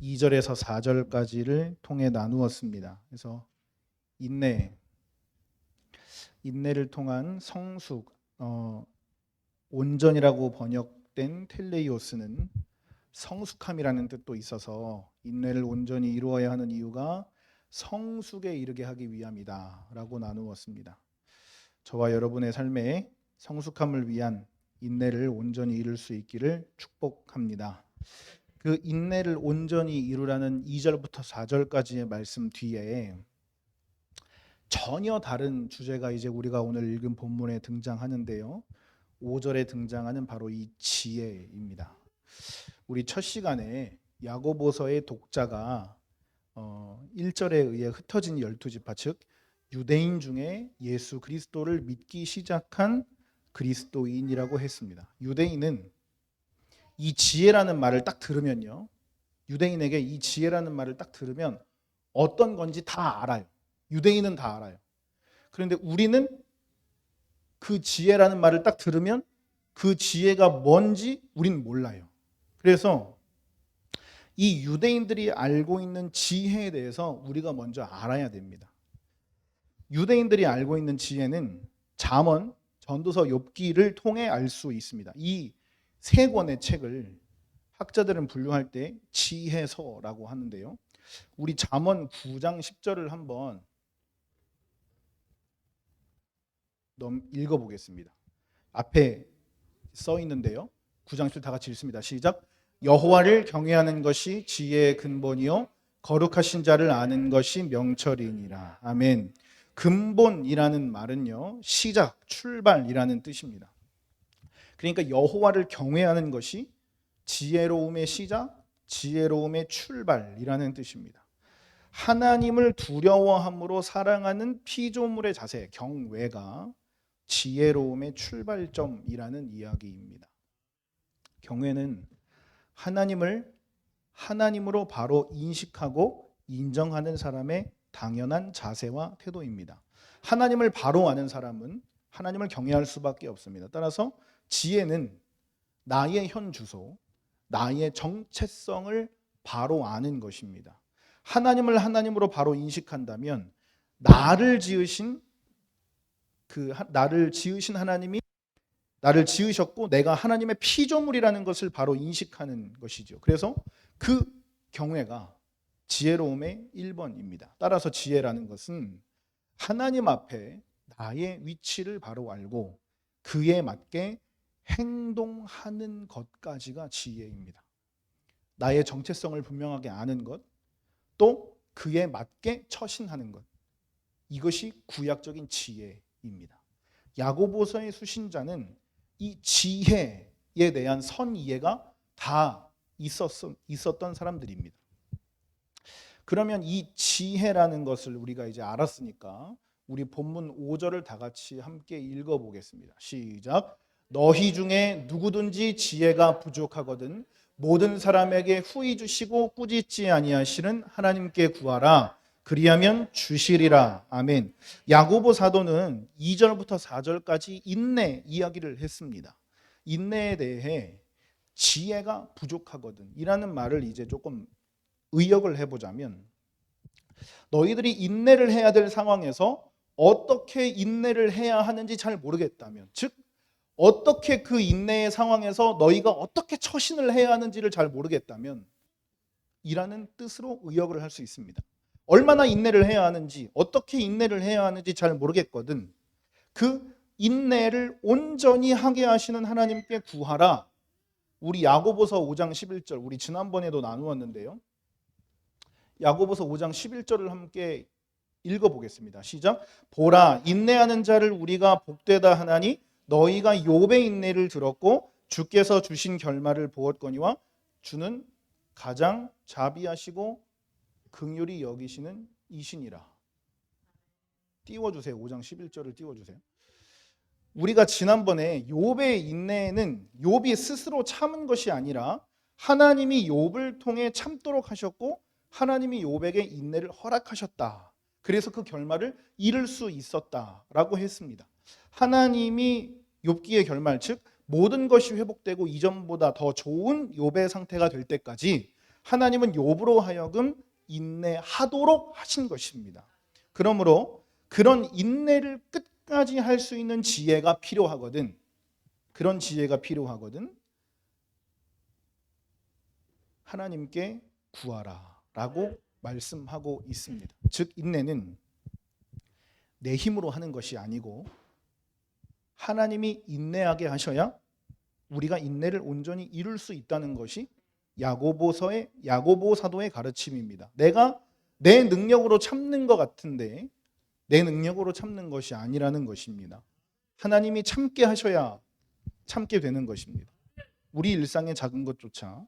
2절에서 4절까지를 통해 나누었습니다. 그래서 인내를 통한 성숙, 온전이라고 번역된 텔레이오스는 성숙함이라는 뜻도 있어서 인내를 온전히 이루어야 하는 이유가 성숙에 이르게 하기 위함이다 라고 나누었습니다. 저와 여러분의 삶에 성숙함을 위한 인내를 온전히 이룰 수 있기를 축복합니다. 그 인내를 온전히 이루라는 2절부터 4절까지의 말씀 뒤에 전혀 다른 주제가 이제 우리가 오늘 읽은 본문에 등장하는데요. 5절에 등장하는 바로 이 지혜입니다. 우리 첫 시간에 야고보서의 독자가 1절에 의해 흩어진 12지파, 즉 유대인 중에 예수 그리스도를 믿기 시작한 그리스도인이라고 했습니다. 유대인은 이 지혜라는 말을 딱 들으면요, 유대인에게 이 지혜라는 말을 딱 들으면 어떤 건지 다 알아요. 유대인은 다 알아요. 그런데 우리는 그 지혜라는 말을 딱 들으면 그 지혜가 뭔지 우리는 몰라요. 그래서 이 유대인들이 알고 있는 지혜에 대해서 우리가 먼저 알아야 됩니다. 유대인들이 알고 있는 지혜는 잠언, 전도서, 욥기를 통해 알 수 있습니다. 이 세 권의 책을 학자들은 분류할 때 지혜서라고 하는데요. 우리 잠언 9장 10절을 한번 읽어보겠습니다. 앞에 써 있는데요. 9장 10절 다 같이 읽습니다. 시작. 여호와를 경외하는 것이 지혜의 근본이요 거룩하신 자를 아는 것이 명철이니라. 아멘. 근본이라는 말은요, 시작, 출발이라는 뜻입니다. 그러니까 여호와를 경외하는 것이 지혜로움의 시작, 지혜로움의 출발이라는 뜻입니다. 하나님을 두려워함으로 사랑하는 피조물의 자세, 경외가 지혜로움의 출발점이라는 이야기입니다. 경외는 하나님을 하나님으로 바로 인식하고 인정하는 사람의 당연한 자세와 태도입니다. 하나님을 바로 아는 사람은 하나님을 경외할 수밖에 없습니다. 따라서 지혜는 나의 현 주소, 나의 정체성을 바로 아는 것입니다. 하나님을 하나님으로 바로 인식한다면 나를 지으신 하나님이 나를 지으셨고 내가 하나님의 피조물이라는 것을 바로 인식하는 것이죠. 그래서 그 경외가 지혜로움의 1번입니다. 따라서 지혜라는 것은 하나님 앞에 나의 위치를 바로 알고 그에 맞게 행동하는 것까지가 지혜입니다. 나의 정체성을 분명하게 아는 것, 또 그에 맞게 처신하는 것, 이것이 구약적인 지혜입니다. 야고보서의 수신자는 이 지혜에 대한 선이해가 다 있었던 사람들입니다. 그러면 이 지혜라는 것을 우리가 이제 알았으니까 우리 본문 5절을 다 같이 함께 읽어보겠습니다. 시작. 너희 중에 누구든지 지혜가 부족하거든 모든 사람에게 후히 주시고 꾸짖지 아니하시는 하나님께 구하라. 그리하면 주시리라. 아멘. 야고보 사도는 2절부터 4절까지 인내 이야기를 했습니다. 인내에 대해 지혜가 부족하거든 이라는 말을 이제 조금 의역을 해보자면, 너희들이 인내를 해야 될 상황에서 어떻게 인내를 해야 하는지 잘 모르겠다면, 즉 어떻게 그 인내의 상황에서 너희가 어떻게 처신을 해야 하는지를 잘 모르겠다면 이라는 뜻으로 의역을 할 수 있습니다. 얼마나 인내를 해야 하는지, 어떻게 인내를 해야 하는지 잘 모르겠거든 그 인내를 온전히 하게 하시는 하나님께 구하라. 우리 야고보서 5장 11절, 우리 지난번에도 나누었는데요. 야고보서 5장 11절을 함께 읽어보겠습니다. 시작. 보라, 인내하는 자를 우리가 복되다 하나니 너희가 욥의 인내를 들었고 주께서 주신 결말을 보았거니와 주는 가장 자비하시고 긍휼히 여기시는 이시니라. 띄워주세요. 5장 11절을 띄워주세요. 우리가 지난번에 욥의 인내는 욥이 스스로 참은 것이 아니라 하나님이 욥을 통해 참도록 하셨고 하나님이 욥에게 인내를 허락하셨다. 그래서 그 결말을 이룰 수 있었다라고 했습니다. 하나님이 욥기의 결말, 즉 모든 것이 회복되고 이전보다 더 좋은 욥의 상태가 될 때까지 하나님은 욥으로 하여금 인내하도록 하신 것입니다. 그러므로 그런 인내를 끝까지 할 수 있는 지혜가 필요하거든. 그런 지혜가 필요하거든. 하나님께 구하라라고 말씀하고 있습니다. 즉 인내는 내 힘으로 하는 것이 아니고 하나님이 인내하게 하셔야 우리가 인내를 온전히 이룰 수 있다는 것이 야고보 사도의 가르침입니다. 내가 내 능력으로 참는 것 같은데 내 능력으로 참는 것이 아니라는 것입니다. 하나님이 참게 하셔야 참게 되는 것입니다. 우리 일상의 작은 것조차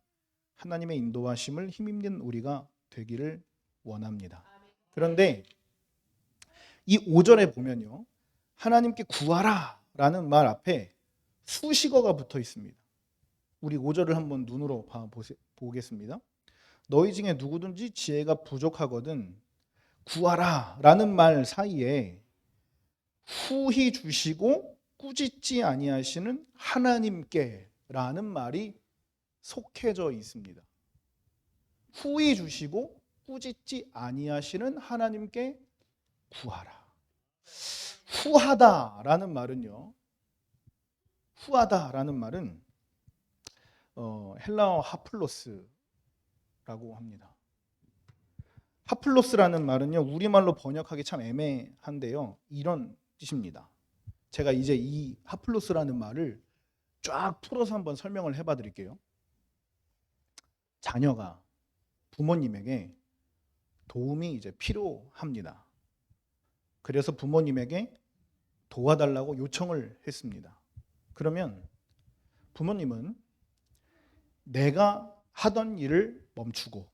하나님의 인도하심을 힘입는 우리가 되기를 원합니다. 그런데 이 5절에 보면요, 하나님께 구하라 라는 말 앞에 수식어가 붙어 있습니다. 우리 5절을 한번 눈으로 보겠습니다. 너희 중에 누구든지 지혜가 부족하거든 구하라 라는 말 사이에 후히 주시고 꾸짖지 아니하시는 하나님께 라는 말이 속해져 있습니다. 후히 주시고 꾸짖지 아니하시는 하나님께 구하라. 후하다라는 말은요. 후하다라는 말은 헬라어 하플로스라고 합니다. 하플로스라는 말은요. 우리말로 번역하기 참 애매한데요. 이런 뜻입니다. 제가 이제 이 하플로스라는 말을 쫙 풀어서 한번 설명을 해봐 드릴게요. 자녀가 부모님에게 도움이 이제 필요합니다. 그래서 부모님에게 도와달라고 요청을 했습니다. 그러면 부모님은 내가 하던 일을 멈추고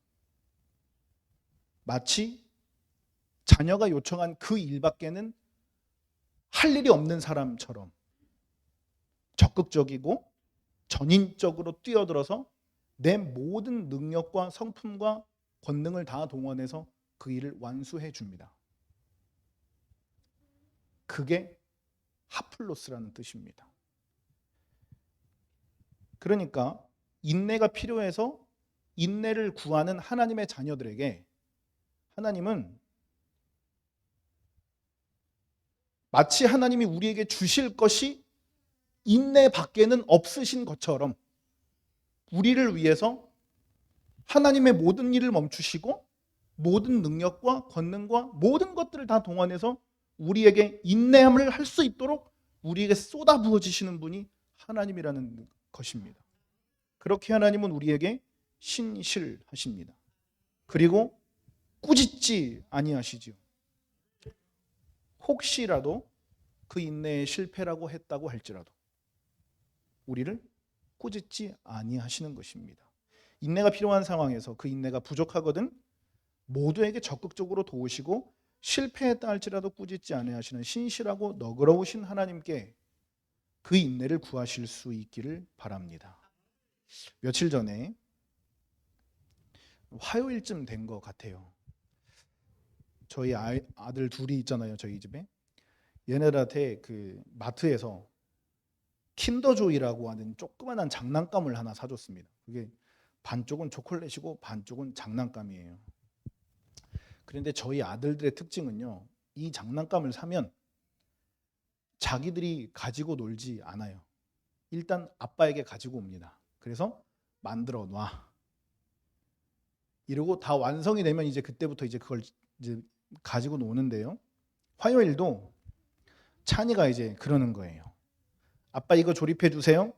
마치 자녀가 요청한 그 일밖에는 할 일이 없는 사람처럼 적극적이고 전인적으로 뛰어들어서 내 모든 능력과 성품과 권능을 다 동원해서 그 일을 완수해 줍니다. 그게 하플로스라는 뜻입니다. 그러니까 인내가 필요해서 인내를 구하는 하나님의 자녀들에게 하나님은 마치 하나님이 우리에게 주실 것이 인내 밖에는 없으신 것처럼 우리를 위해서 하나님의 모든 일을 멈추시고 모든 능력과 권능과 모든 것들을 다 동원해서 우리에게 인내함을 할 수 있도록 우리에게 쏟아부어지시는 분이 하나님이라는 것입니다. 그렇게 하나님은 우리에게 신실하십니다. 그리고 꾸짖지 아니하시지요. 혹시라도 그 인내에 실패라고 했다고 할지라도 우리를 꾸짖지 아니하시는 것입니다. 인내가 필요한 상황에서 그 인내가 부족하거든 모두에게 적극적으로 도우시고 실패했다 할지라도 꾸짖지 아니하시는 신실하고 너그러우신 하나님께 그 인내를 구하실 수 있기를 바랍니다. 며칠 전에 화요일쯤 된 것 같아요. 저희 아들 둘이 있잖아요. 저희 집에. 얘네들한테 그 마트에서 킨더조이라고 하는 조그만한 장난감을 하나 사줬습니다. 그게 반쪽은 초콜릿이고 반쪽은 장난감이에요. 그런데 저희 아들들의 특징은요. 이 장난감을 사면 자기들이 가지고 놀지 않아요. 일단 아빠에게 가지고 옵니다. 그래서 만들어 놔. 이러고 다 완성이 되면 이제 그때부터 이제 그걸 이제 가지고 노는데요. 화요일도 찬이가 이제 그러는 거예요. 아빠 이거 조립해 주세요.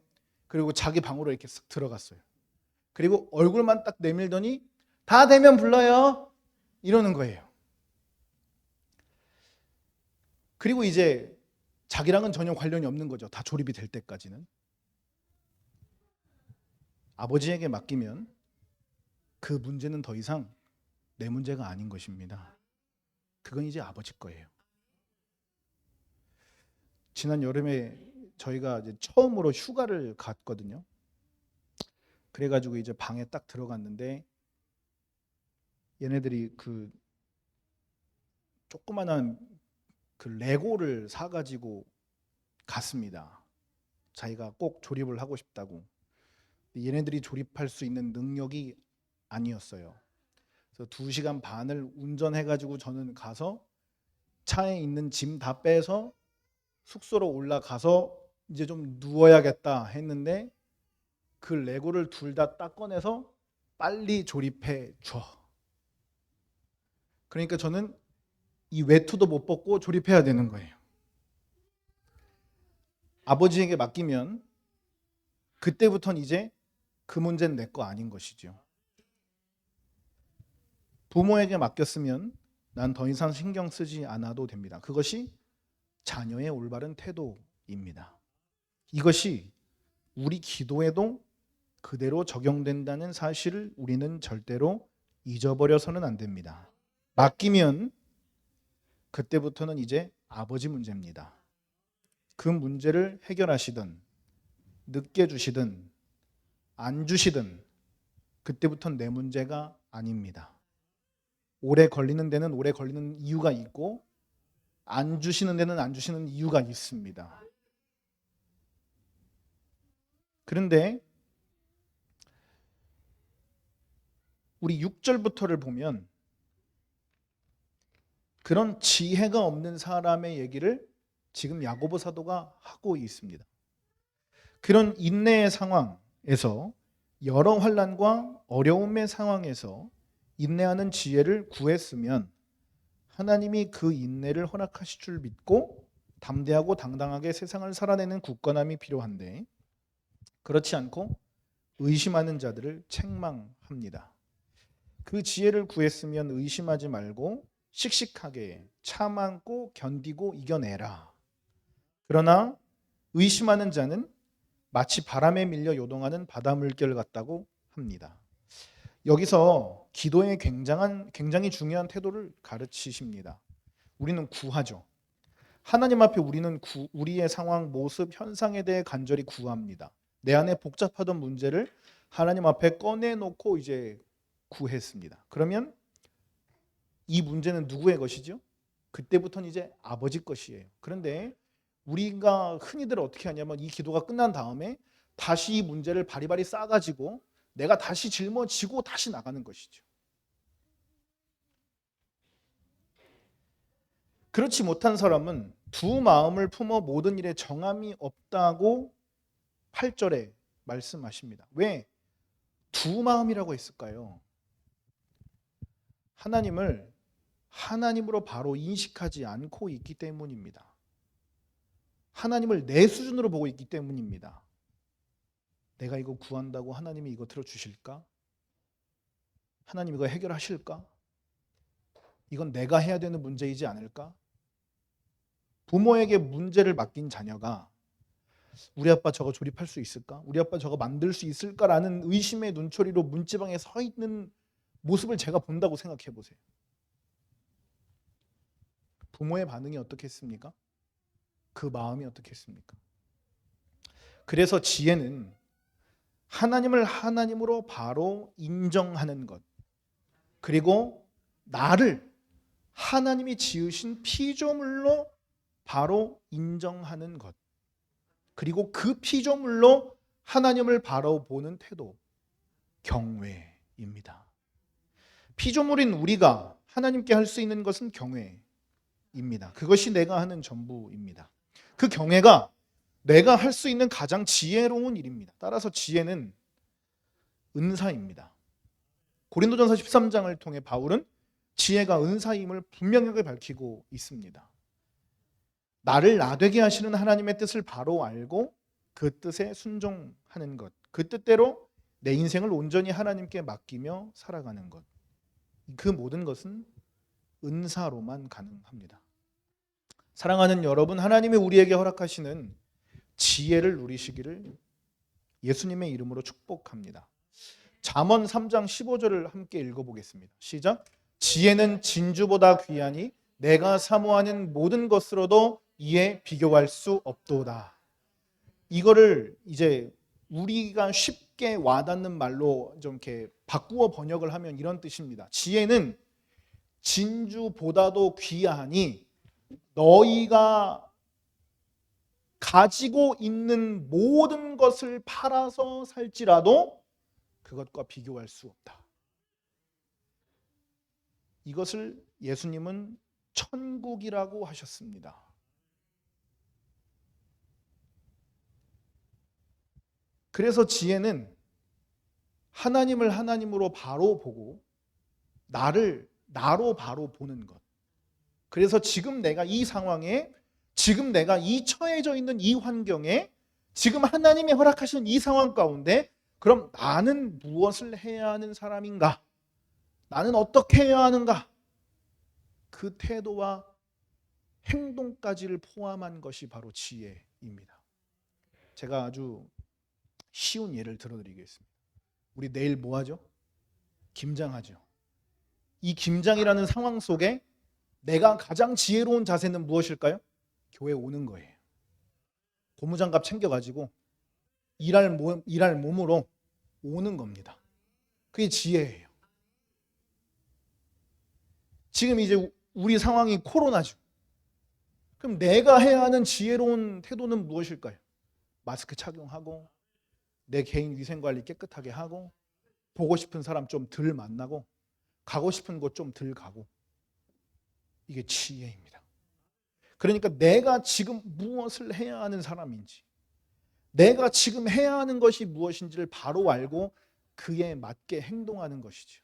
그리고 자기 방으로 이렇게 쓱 들어갔어요. 그리고 얼굴만 딱 내밀더니 다 되면 불러요. 이러는 거예요. 그리고 이제 자기랑은 전혀 관련이 없는 거죠. 다 조립이 될 때까지는. 아버지에게 맡기면 그 문제는 더 이상 내 문제가 아닌 것입니다. 그건 이제 아버지 거예요. 지난 여름에 저희가 이제 처음으로 휴가를 갔거든요. 그래가지고 이제 방에 딱 들어갔는데 얘네들이 그 조그만한 그 레고를 사가지고 갔습니다. 자기가 꼭 조립을 하고 싶다고. 얘네들이 조립할 수 있는 능력이 아니었어요. 그래서 2시간 반을 운전해가지고 저는 가서 차에 있는 짐 다 빼서 숙소로 올라가서 이제 좀 누워야겠다 했는데 그 레고를 둘 다 딱 꺼내서 빨리 조립해 줘. 그러니까 저는 이 외투도 못 벗고 조립해야 되는 거예요. 아버지에게 맡기면 그때부터는 이제 그 문제는 내 거 아닌 것이죠. 부모에게 맡겼으면 난 더 이상 신경 쓰지 않아도 됩니다. 그것이 자녀의 올바른 태도입니다. 이것이 우리 기도에도 그대로 적용된다는 사실을 우리는 절대로 잊어버려서는 안 됩니다. 맡기면 그때부터는 이제 아버지 문제입니다. 그 문제를 해결하시든 늦게 주시든 안 주시든 그때부터는 내 문제가 아닙니다. 오래 걸리는 데는 오래 걸리는 이유가 있고 안 주시는 데는 안 주시는 이유가 있습니다. 그런데 우리 6절부터를 보면 그런 지혜가 없는 사람의 얘기를 지금 야고보 사도가 하고 있습니다. 그런 인내의 상황에서 여러 환난과 어려움의 상황에서 인내하는 지혜를 구했으면 하나님이 그 인내를 허락하실 줄 믿고 담대하고 당당하게 세상을 살아내는 굳건함이 필요한데 그렇지 않고 의심하는 자들을 책망합니다. 그 지혜를 구했으면 의심하지 말고 씩씩하게 참고 견디고 이겨내라. 그러나 의심하는 자는 마치 바람에 밀려 요동하는 바다 물결 같다고 합니다. 여기서 기도의 굉장히 중요한 태도를 가르치십니다. 우리는 구하죠. 하나님 앞에 우리는 우리의 상황, 모습, 현상에 대해 간절히 구합니다. 내 안에 복잡하던 문제를 하나님 앞에 꺼내놓고 이제 구했습니다. 그러면 이 문제는 누구의 것이죠? 그때부터는 이제 아버지 것이에요. 그런데 우리가 흔히들 어떻게 하냐면 이 기도가 끝난 다음에 다시 이 문제를 바리바리 싸가지고 내가 다시 짊어지고 다시 나가는 것이죠. 그렇지 못한 사람은 두 마음을 품어 모든 일에 정함이 없다고 8절에 말씀하십니다. 왜 두 마음이라고 했을까요? 하나님을 하나님으로 바로 인식하지 않고 있기 때문입니다. 하나님을 내 수준으로 보고 있기 때문입니다. 내가 이거 구한다고 하나님이 이거 들어주실까? 하나님 이거 해결하실까? 이건 내가 해야 되는 문제이지 않을까? 부모에게 문제를 맡긴 자녀가 우리 아빠 저거 조립할 수 있을까? 우리 아빠 저거 만들 수 있을까라는 의심의 눈초리로 문지방에 서 있는 모습을 제가 본다고 생각해 보세요. 부모의 반응이 어떻겠습니까? 그 마음이 어떻겠습니까? 그래서 지혜는 하나님을 하나님으로 바로 인정하는 것, 그리고 나를 하나님이 지으신 피조물로 바로 인정하는 것, 그리고 그 피조물로 하나님을 바로 보는 태도, 경외입니다. 피조물인 우리가 하나님께 할 수 있는 것은 경외입니다. 그것이 내가 하는 전부입니다. 그 경외가 내가 할 수 있는 가장 지혜로운 일입니다. 따라서 지혜는 은사입니다. 고린도전서 13장을 통해 바울은 지혜가 은사임을 분명하게 밝히고 있습니다. 나를 나되게 하시는 하나님의 뜻을 바로 알고 그 뜻에 순종하는 것, 그 뜻대로 내 인생을 온전히 하나님께 맡기며 살아가는 것, 그 모든 것은 은사로만 가능합니다. 사랑하는 여러분, 하나님이 우리에게 허락하시는 지혜를 누리시기를 예수님의 이름으로 축복합니다. 잠언 3장 15절을 함께 읽어보겠습니다. 시작. 지혜는 진주보다 귀하니 내가 사모하는 모든 것으로도 이에 비교할 수 없도다. 이거를 이제 우리가 쉽게 와닿는 말로 좀 이렇게 바꾸어 번역을 하면 이런 뜻입니다. 지혜는 진주보다도 귀하니 너희가 가지고 있는 모든 것을 팔아서 살지라도 그것과 비교할 수 없다. 이것을 예수님은 천국이라고 하셨습니다. 그래서 지혜는 하나님을 하나님으로 바로 보고 나를 나로 바로 보는 것. 그래서 지금 내가 이 상황에, 지금 내가 이 처해져 있는 이 환경에, 지금 하나님이 허락하신 이 상황 가운데 그럼 나는 무엇을 해야 하는 사람인가? 나는 어떻게 해야 하는가? 그 태도와 행동까지를 포함한 것이 바로 지혜입니다. 제가 아주 쉬운 예를 들어드리겠습니다. 우리 내일 뭐 하죠? 김장하죠. 이 김장이라는 상황 속에 내가 가장 지혜로운 자세는 무엇일까요? 교회 오는 거예요. 고무장갑 챙겨가지고 일할 몸으로 오는 겁니다. 그게 지혜예요. 지금 이제 우리 상황이 코로나죠. 그럼 내가 해야 하는 지혜로운 태도는 무엇일까요? 마스크 착용하고 내 개인 위생관리 깨끗하게 하고 보고 싶은 사람 좀 덜 만나고 가고 싶은 곳 좀 덜 가고. 이게 지혜입니다. 그러니까 내가 지금 무엇을 해야 하는 사람인지, 내가 지금 해야 하는 것이 무엇인지를 바로 알고 그에 맞게 행동하는 것이죠.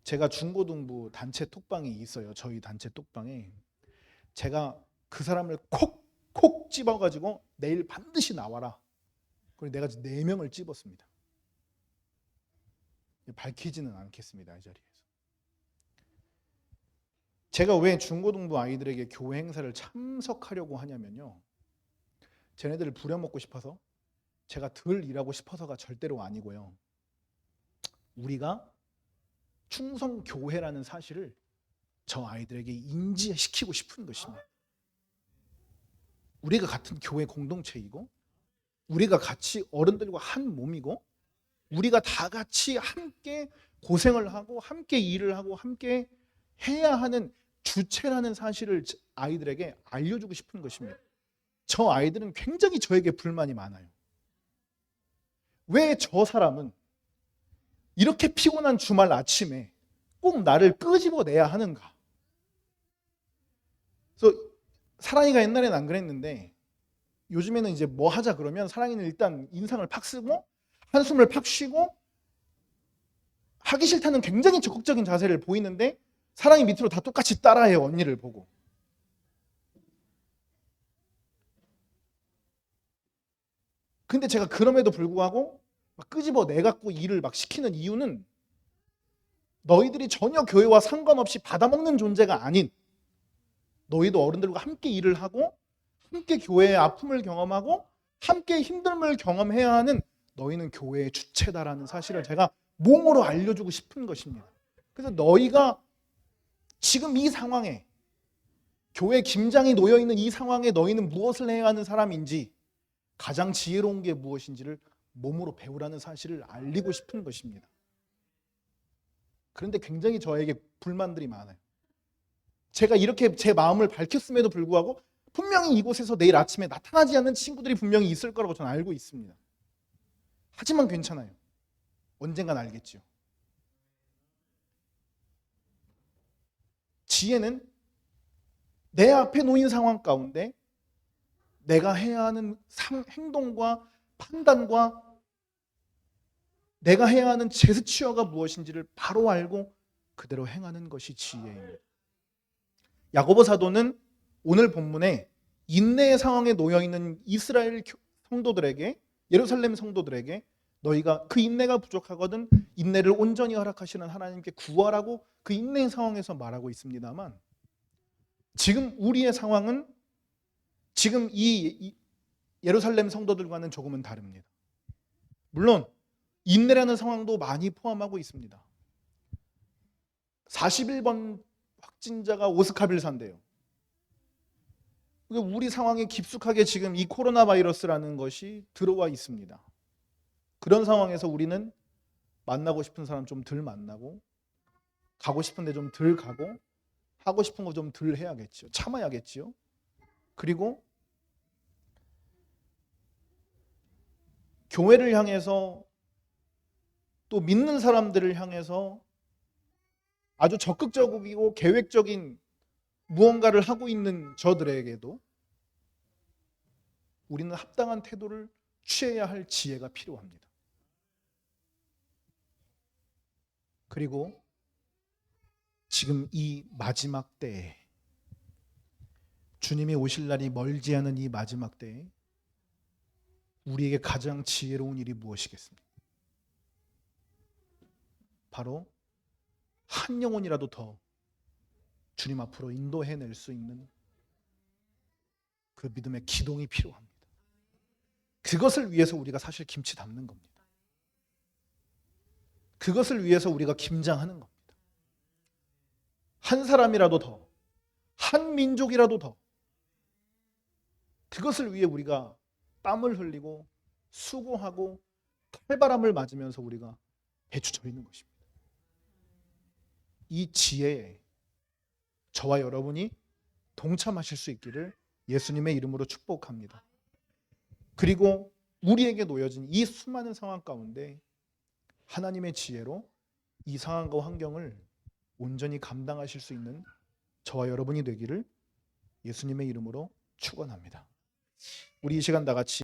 제가 중고등부 단체 톡방이 있어요. 저희 단체 톡방에 제가 그 사람을 콕 집어가지고 내일 반드시 나와라. 그리고 내가 4명을 집었습니다. 밝히지는 않겠습니다. 이 자리에서. 제가 왜 중고등부 아이들에게 교회 행사를 참석하려고 하냐면요, 쟤네들을 부려먹고 싶어서, 제가 덜 일하고 싶어서가 절대로 아니고요, 우리가 충성교회라는 사실을 저 아이들에게 인지시키고 싶은 것입니다. 우리가 같은 교회 공동체이고, 우리가 같이 어른들과 한 몸이고, 우리가 다 같이 함께 고생을 하고 함께 일을 하고 함께 해야 하는 주체라는 사실을 아이들에게 알려주고 싶은 것입니다. 저 아이들은 굉장히 저에게 불만이 많아요. 왜 저 사람은 이렇게 피곤한 주말 아침에 꼭 나를 끄집어내야 하는가? 그래서 사랑이가 옛날에는 안 그랬는데 요즘에는 이제 뭐 하자 그러면 사랑이는 일단 인상을 팍 쓰고 한숨을 팍 쉬고 하기 싫다는 굉장히 적극적인 자세를 보이는데 사랑이 밑으로 다 똑같이 따라해요. 언니를 보고. 근데 제가 그럼에도 불구하고 막 끄집어내갖고 일을 막 시키는 이유는 너희들이 전혀 교회와 상관없이 받아먹는 존재가 아닌, 너희도 어른들과 함께 일을 하고 함께 교회의 아픔을 경험하고 함께 힘듦을 경험해야 하는 너희는 교회의 주체다라는 사실을 제가 몸으로 알려주고 싶은 것입니다. 그래서 너희가 지금 이 상황에, 교회 김장이 놓여있는 이 상황에 너희는 무엇을 해야 하는 사람인지, 가장 지혜로운 게 무엇인지를 몸으로 배우라는 사실을 알리고 싶은 것입니다. 그런데 굉장히 저에게 불만들이 많아요. 제가 이렇게 제 마음을 밝혔음에도 불구하고 분명히 이곳에서 내일 아침에 나타나지 않는 친구들이 분명히 있을 거라고 저는 알고 있습니다. 하지만 괜찮아요. 언젠간 알겠죠. 지혜는 내 앞에 놓인 상황 가운데 내가 해야 하는 행동과 판단과 내가 해야 하는 제스처가 무엇인지를 바로 알고 그대로 행하는 것이 지혜입니다. 야고보 사도는 오늘 본문에 인내의 상황에 놓여있는 이스라엘 성도들에게, 예루살렘 성도들에게 너희가 그 인내가 부족하거든 인내를 온전히 허락하시는 하나님께 구하라고 그 인내의 상황에서 말하고 있습니다만, 지금 우리의 상황은 지금 이 예루살렘 성도들과는 조금은 다릅니다. 물론 인내라는 상황도 많이 포함하고 있습니다. 41번 확진자가 오스카빌사인데요. 우리 상황에 깊숙하게 지금 이 코로나 바이러스라는 것이 들어와 있습니다. 그런 상황에서 우리는 만나고 싶은 사람 좀 덜 만나고, 가고 싶은데 좀 덜 가고, 하고 싶은 거 좀 덜 해야겠죠. 참아야겠죠. 그리고 교회를 향해서 또 믿는 사람들을 향해서 아주 적극적이고 계획적인 무언가를 하고 있는 저들에게도 우리는 합당한 태도를 취해야 할 지혜가 필요합니다. 그리고 지금 이 마지막 때에, 주님이 오실 날이 멀지 않은 이 마지막 때에 우리에게 가장 지혜로운 일이 무엇이겠습니까? 바로 한 영혼이라도 더 주님 앞으로 인도해낼 수 있는 그 믿음의 기동이 필요합니다. 그것을 위해서 우리가 사실 김치 담는 겁니다. 그것을 위해서 우리가 김장하는 겁니다. 한 사람이라도 더, 한 민족이라도 더, 그것을 위해 우리가 땀을 흘리고 수고하고 칼바람을 맞으면서 우리가 배추 절이는 것입니다. 이 지혜에 저와 여러분이 동참하실 수 있기를 예수님의 이름으로 축복합니다. 그리고 우리에게 놓여진 이 수많은 상황 가운데 하나님의 지혜로 이 상황과 환경을 온전히 감당하실 수 있는 저와 여러분이 되기를 예수님의 이름으로 축원합니다. 우리 이 시간 다 같이